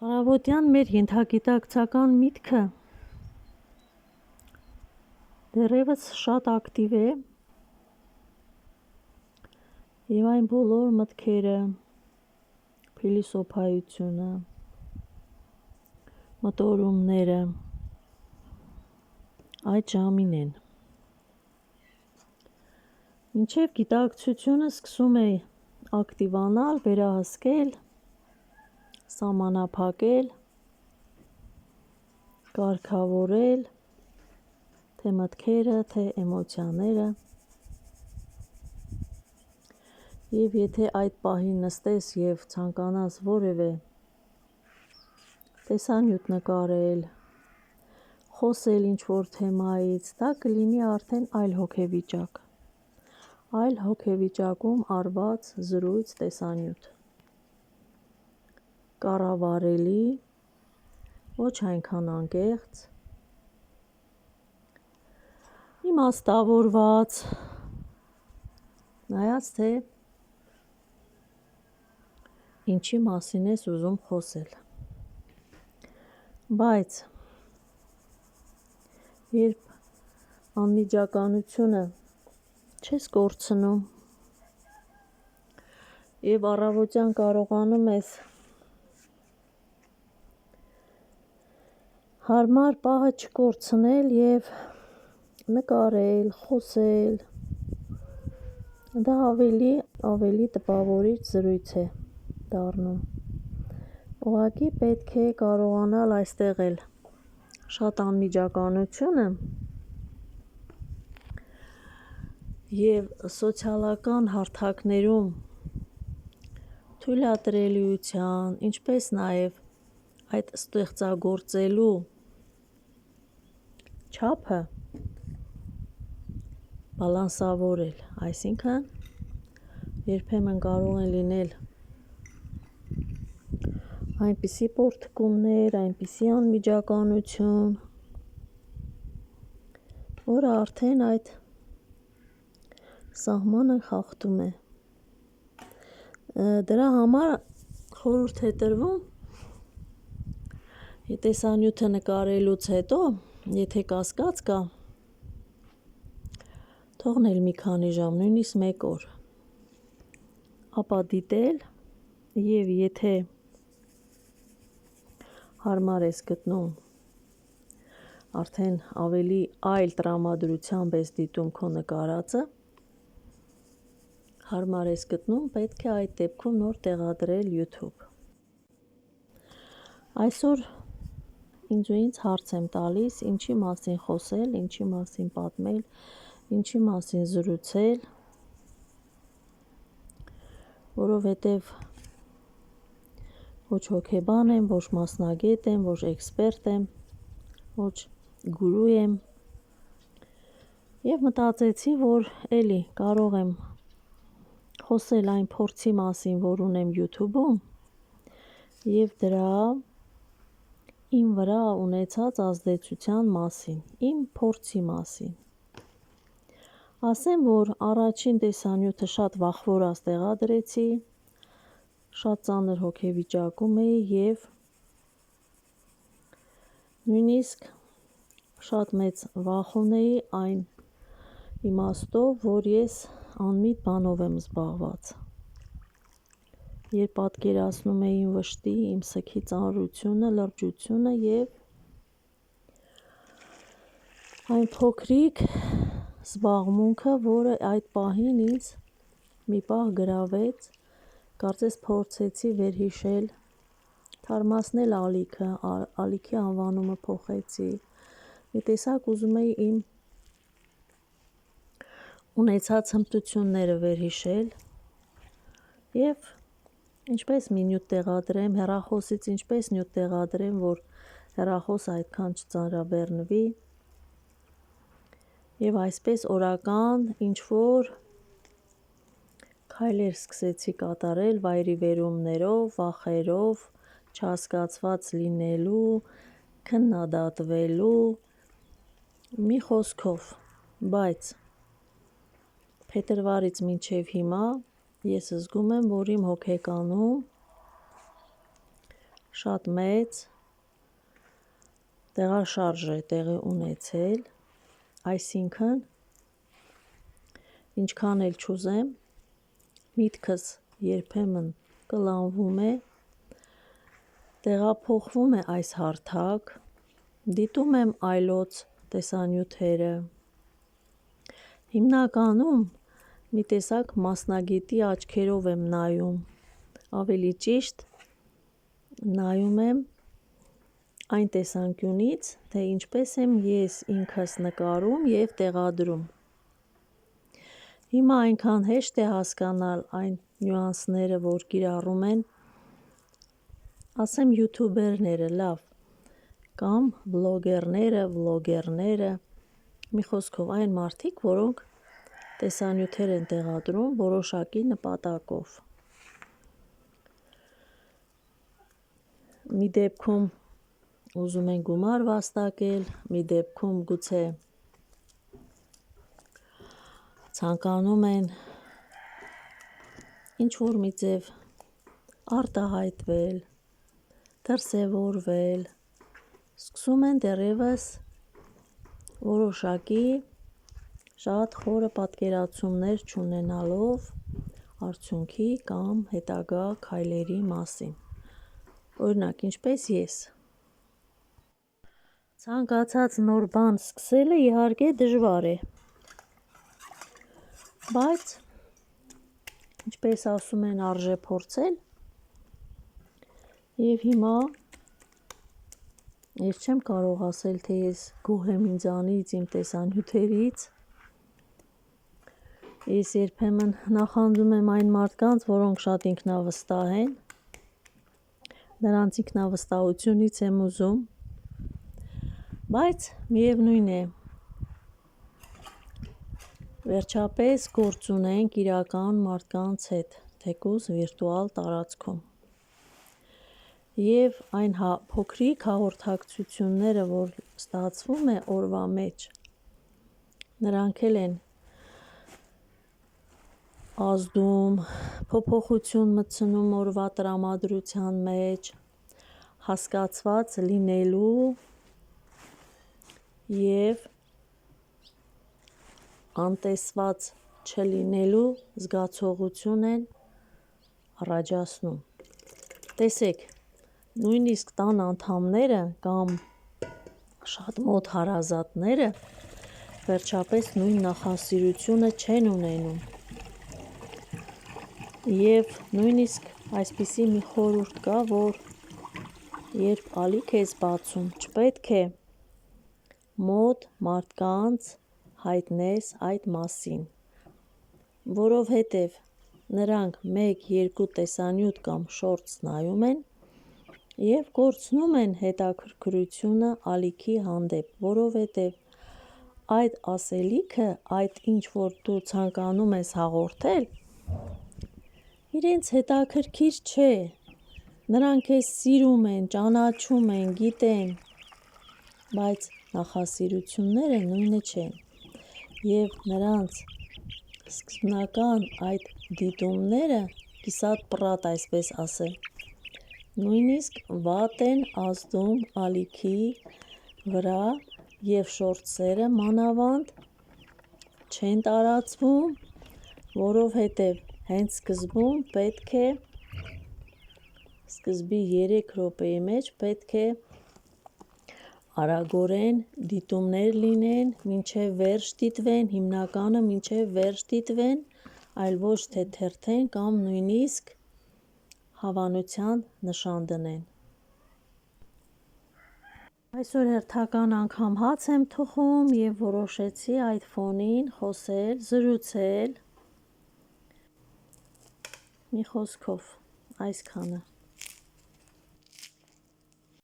Առավոտյան մեր ենթագիտակցական միտքը դեռևս շատ ակտիվ է և այն բոլոր մտքերը, փիլիսոփայությունը, մտորումները այդ ժամին են։ Մինչև գիտակցությունը սկսում է ակտիվանալ, վերահսկել, սահմանափակել, կարգավորել թե մտքերը, թե էմոցիաները, և եթե այդ պահին նստես և ցանկանաս որևէ տեսանյութ նկարել, խոսել ինչ-որ թեմայից, դա կլինի արդեն այլ հոգեվիճակ, այլ հոգեվիճակում արված զրույց, տեսանյութ, կառավարելի, ոչ այնքան անկեղծ, իմաստավորված, նայած թե ինչի մասին ես ուզում խոսել, բայց երբ անմիջականությունը չես կորցնում և առավոտյան կարողանում ես հարմար պահը չկորցնել և նկարել, խոսել, դա ավելի տպավորիչ զրույց է դառնում։ Ուղղակի պետք է կարողանալ այստեղ էլ շատ անմիջականությունը և սոցիալական հարթակներում թույլատրելիության, ինչպես նաև այդ ստեղծագործելու չափը բալանսավորել, այսինքն երբեմն կարող են լինել այնպիսի պոռթկումներ, այնպիսի անմիջականություն, որը արդեն այդ սահմանը խախտում է։ Դրա համար խորհուրդ է տրվում տեսանյութը նկարելուց հետո, եթե կասկած կա, թողնել մի քանի ժամ, նույնիսկ 1 օր, ապա դիտել և եթե հարմար ես գտնում, արդեն ավելի այլ տրամադրությամբ ես դիտում քո նկարածը, հարմար ես գտնում, պետք է այդ դեպքում նոր տեղադրել YouTube։ Այսօր ինձ հարց եմ տալիս, ինչի մասին խոսել, ինչի մասին պատմել, ինչի մասին զրուցել, որովհետև ոչ հոգեբան եմ, ոչ մասնագետ եմ, ոչ էքսպերտ եմ, ոչ գուրու եմ և մտածեցի, որ էլի կարող եմ խոսել այն փորձի մասին, որ ունեմ YouTube-ում և դրա իմ վրա ունեցած ազդեցության մասին, իմ փորձի մասին։ Ասեմ, որ առաջին տեսանյութը շատ վախվորած տեղադրեցի, շատ ծանր հոգեվիճակում էի և նույնիսկ շատ մեծ վախ ունեի այն իմաստով, որ ես անմիտ բանով եմ զբաղված, երբ պատկերացնում էի իմ վշտի, իմ սգի ծանրությունը, լրջությունը և այն փոքրիկ զբաղմունքը, որը այդ պահին ինձ մի պահ գրավեց, կարծես փորձեցի վերհիշել, թարմացնել ալիքը, ալիքի անվանումը փոխեցի, մի տեսակ ուզում էի իմ ունեցած հմտությունները վերհիշել և ինչպես մի նյութ տեղադրեմ, հեռախոսից ինչպես նյութ տեղադրեմ, որ հեռախոսը այդքան չծանրաբեռնվի և այսպես օրական ինչ-որ քայլեր սկսեցի կատարել վայրիվերումներով, վախերով, չհասկացված լինելու, քննադատվելու, մի խոսքով, բայց փետրվարից մինչև հիմա ես զգում եմ, որ իմ հոգեկանում շատ մեծ տեղաշարժ է տեղի ունեցել, այսինքն ինչքան էլ չուզեմ, միտքս երբեմն կլանվում է, տեղափոխվում է այս հարթակ, դիտում եմ այլոց տեսանյութերը, հիմնականում մի տեսակ մասնագետի աչքերով եմ նայում, ավելի ճիշտ նայում եմ այն տեսանկյունից, թե ինչպես եմ ես ինքս նկարում և տեղադրում։ Հիմա այնքան հեշտ է հասկանալ այն նյուանսները, որ կիրառում են, ասեմ յութուբերները, լավ, կամ վլոգերները, մի խոսքով այն մարդիկ, որոնք տեսանյութեր են տեղադրում որոշակի նպատակով։ Մի դեպքում ուզում են գումար վաստակել, մի դեպքում գուցե ցանկանում են ինչ-որ մի ձև արտահայտվել, դրսևորվել, սկսում են դեռևս որոշակի շատ խորը պատկերացումներ չունենալով արդյունքի կամ հետագա քայլերի մասին։ Օրինակ, ինչպես ես։ Ցանկացած նոր բան սկսելը իհարկե դժվար է, բայց ինչպես ասում են, արժե փորձել, և հիմա ես չեմ կարող ասել, թե ես գոհ եմ ինձանից, իմ տեսանյութերից, ես երբեմն նախանձում եմ այն մարդկանց, որոնք շատ ինքնավստահ են, նրանց ինքնավստահությունից եմ ուզում, բայց միևնույն է, վերջապես գործ ունենք իրական մարդկանց հետ, թեկուզ վիրտուալ տարածքում։ Եվ այն փոքրիկ հաղորդակցությունները, որ ստացվում է օրվա մեջ, նրանք էլ են ազդում, փոփոխություն մտցնում օրվա տրամադրության մեջ, հասկացված լինելու և անտեսված չլինելու զգացողություն են առաջացնում։ Տեսեք, նույնիսկ տան անդամները կամ շատ մոտ հարազատները վերջապես նույն նախասիրությունը չեն ունենում։ Եվ նույնիսկ այսպիսի մի խորհուրդ կա, որ երբ ալիք ես բացում, չպետք է մոտ մարդկանց հայտնես այդ մասին, որովհետև նրանք 1-2 տեսանյութ կամ շորտս նայում են և կորցնում են հետաքրքրությունը ալիքի հանդեպ, որովհետև այդ ասելիքը, այդ ինչ որ դու ցանկանում ես հաղորդել, իրենց հետաքրքիր չէ, նրանք քեզ սիրում են, ճանաչում են, գիտեն, բայց նախասիրությունները նույնը չեն, և նրանց սկզբնական այդ դիտումները, կիսատ-պռատ այսպես ասեմ, նույնիսկ վատ են ազդում ալիքի վրա և շորտսերը մանավանդ չեն տարածվում, որովհետև հենց սկզբում պետք է, սկզբի 3 րոպեի մեջ պետք է արագորեն դիտումներ լինեն, մինչև վերջ դիտվեն, հիմնականը մինչև վերջ դիտվեն, այլ ոչ թե թերթեն կամ նույնիսկ հավանության նշան դնեն։ Այսօր հերթական անգամ հաց եմ թխում և որոշեցի այդ ֆոնին խոսել, զրուցել, մի խոսքով այսքանը։